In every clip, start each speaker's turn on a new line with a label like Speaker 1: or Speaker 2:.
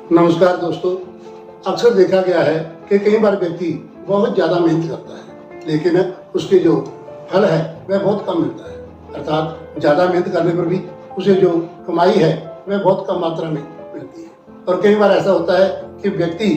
Speaker 1: नमस्कार दोस्तों। अक्सर देखा गया है कि कई बार व्यक्ति बहुत ज़्यादा मेहनत करता है लेकिन उसके जो फल है वह बहुत कम मिलता है। अर्थात ज़्यादा मेहनत करने पर भी उसे जो कमाई है वह बहुत कम मात्रा में मिलती है। और कई बार ऐसा होता है कि व्यक्ति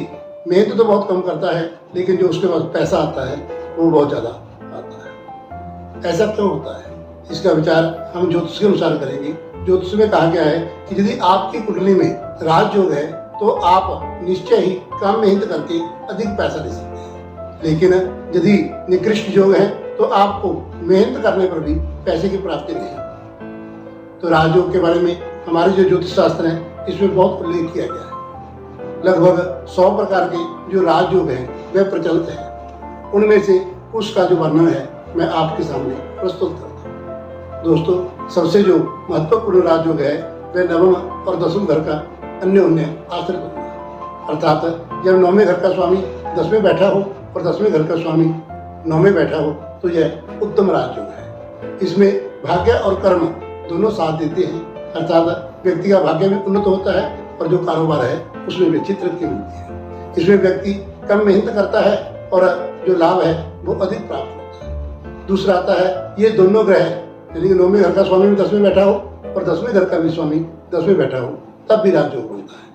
Speaker 1: मेहनत तो बहुत कम करता है लेकिन जो उसके पास पैसा आता है वो बहुत ज़्यादा आता है। ऐसा क्यों होता है, इसका विचार हम ज्योतिष के अनुसार करेंगे। ज्योतिष में कहा गया है कि यदि आपकी कुंडली में राजयोग है तो आप निश्चय ही कम मेहनत करके अधिक पैसा ले सकते हैं, लेकिन यदि निकृष्ट योग है तो आपको मेहनत करने पर भी पैसे की प्राप्ति नहीं है। तो राजयोग के बारे में हमारे जो ज्योतिष शास्त्र है इसमें बहुत उल्लेख किया गया है। लगभग 100 प्रकार के जो राजयोग है वह प्रचलित है। उनमें से कुछ का जो वर्णन है मैं आपके सामने प्रस्तुत करता हूँ। दोस्तों, सबसे जो महत्वपूर्ण राजयोग है वह नवम और दसम घर का अन्योन्य आश्रित होता है। अर्थात जब 9वें घर का स्वामी 10वें बैठा हो और 10वें घर का स्वामी 9वें बैठा हो तो यह उत्तम राजयोग है। इसमें भाग्य और कर्म दोनों साथ देते हैं। अर्थात व्यक्ति का भाग्य भी उन्नत होता है और जो कारोबार है उसमें भी अच्छी तरक्की मिलती है। इसमें व्यक्ति कम मेहनत करता है और जो लाभ है वो अधिक प्राप्त होता है। दूसरा आता है ये दोनों ग्रह, यानी कि 9वें घर का स्वामी भी 10वें बैठा हो और 10वें घर का भी स्वामी 10वें बैठा हो तब भी राजयोग बनता है।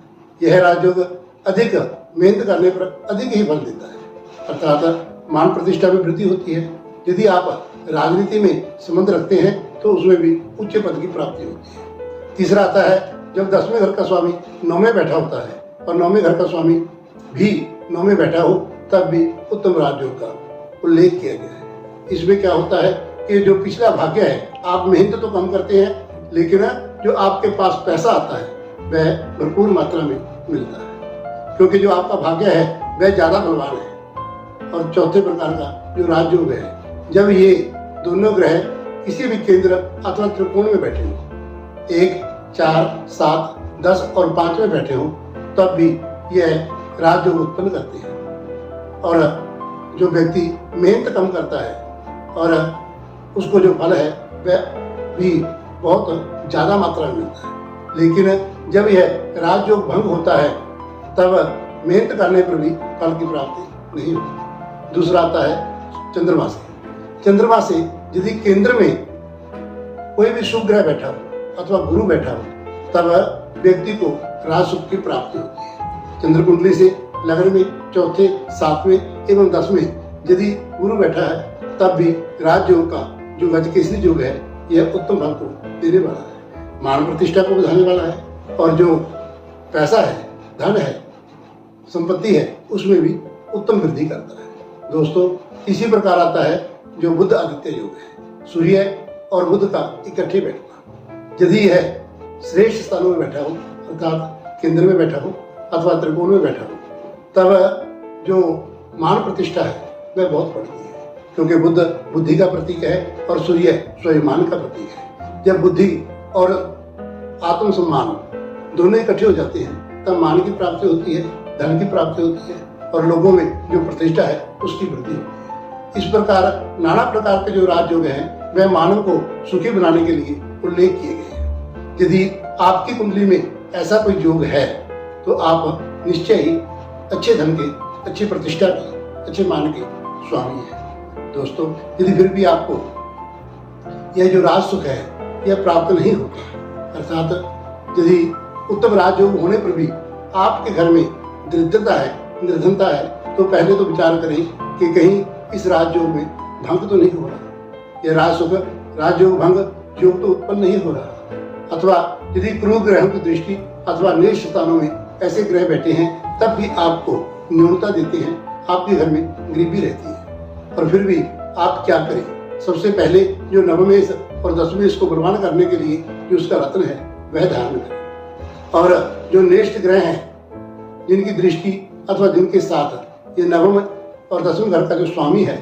Speaker 1: यह राजयोग अधिक मेहनत करने पर अधिक ही फल देता है। अर्थात मान प्रतिष्ठा में वृद्धि होती है। यदि आप राजनीति में संबंध रखते हैं तो उसमें भी उच्च पद की प्राप्ति होती है। तीसरा आता है जब 10वें घर का स्वामी 9वें बैठा होता है और 9वें घर का स्वामी भी 9वें बैठा हो तब भी उत्तम राजयोग का उल्लेख किया गया है। इसमें क्या होता है कि जो पिछला भाग्य है, आप मेहनत तो कम करते हैं लेकिन जो आपके पास पैसा आता है वह भरपूर मात्रा में मिलता है, क्योंकि जो आपका भाग्य है वह ज्यादा बलवान है। और चौथे प्रकार का जो राजयोग है, जब ये दोनों ग्रह किसी भी केंद्र अथवा त्रिकोण में बैठे हो, 1, 4, 7, 10 और 5 में बैठे हो तब भी यह राजयोग उत्पन्न करते हैं। और जो व्यक्ति मेहनत कम करता है और उसको जो फल है वह भी बहुत ज्यादा मात्रा में मिलता है, लेकिन जब यह राजयोग भंग होता है तब मेहनत करने पर भी फल की प्राप्ति नहीं होती। दूसरा आता है चंद्रमा से। चंद्रमा से यदि केंद्र में कोई भी शुभ ग्रह बैठा हो अथवा गुरु बैठा हो तब व्यक्ति को राज सुख की प्राप्ति होती है। चंद्र कुंडली से लग्न में चौथे, 7वें एवं 10वें यदि गुरु बैठा है तब भी राजयोग का जो गजकेसरी योग है यह उत्तम फल को देने वाला है, मान प्रतिष्ठा को बढ़ाने वाला है और जो पैसा है, धन है, संपत्ति है उसमें भी उत्तम वृद्धि करता है। दोस्तों, इसी प्रकार आता है जो बुध आदित्य योग है। सूर्य और बुध का इकट्ठे बैठना, यदि यह श्रेष्ठ स्थानों में बैठा हो अर्थात केंद्र में बैठा हो अथवा त्रिकोण में बैठा हो तब जो मान प्रतिष्ठा है वह बहुत बढ़ती है, क्योंकि बुध बुद्धि का प्रतीक है और सूर्य स्वाभिमान का प्रतीक है। जब बुद्धि और आत्मसम्मान दोनों इकट्ठे हो जाते हैं तब मान की प्राप्ति होती है, धन की प्राप्ति होती है और लोगों में जो प्रतिष्ठा है उसकी वृद्धि होती है। इस प्रकार नाना प्रकार के जो राजयोग हैं वह मानव को सुखी बनाने के लिए उल्लेख किए गए हैं। यदि आपकी कुंडली में ऐसा कोई योग है तो आप निश्चय ही अच्छे धन के, अच्छी प्रतिष्ठा के, अच्छे मान के स्वामी हैं। दोस्तों, यदि फिर भी आपको यह जो राज सुख है यह प्राप्त नहीं होता, अर्थात यदि उत्तम राजयोग होने पर भी आपके घर में दरिद्रता है, निर्धनता है, तो पहले तो विचार करें कि कहीं इस राजयोग में भंग तो नहीं हो रहा। यह राज सुख, राजयोग भंग योग तो उत्पन्न नहीं हो रहा। अथवा यदि क्रूर ग्रहों की दृष्टि अथवा निष्ठ स्थानों में ऐसे ग्रह बैठे हैं तब भी आपको न्यूनता देते हैं, आपके घर में गरीबी रहती है। और फिर भी आप क्या करें? सबसे पहले जो नवमेश और 10वेश को बलवान करने के लिए जो उसका रत्न है वह धारण करें। और जो नेष्ठ ग्रह हैं जिनकी दृष्टि अथवा जिनके साथ ये नवम और 10वें घर का जो स्वामी है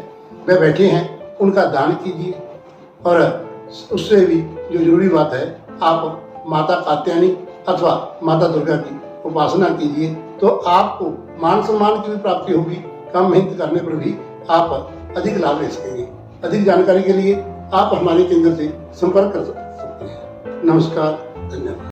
Speaker 1: वह बैठे हैं उनका दान कीजिए। और उससे भी जो जरूरी बात है, आप माता कात्यायनी अथवा माता दुर्गा की उपासना कीजिए तो आपको मान सम्मान की भी प्राप्ति होगी। कम मेहनत करने पर भी आप अधिक लाभ ले सकेंगे। अधिक जानकारी के लिए आप हमारे केंद्र से संपर्क कर सकते हैं। नमस्कार, धन्यवाद।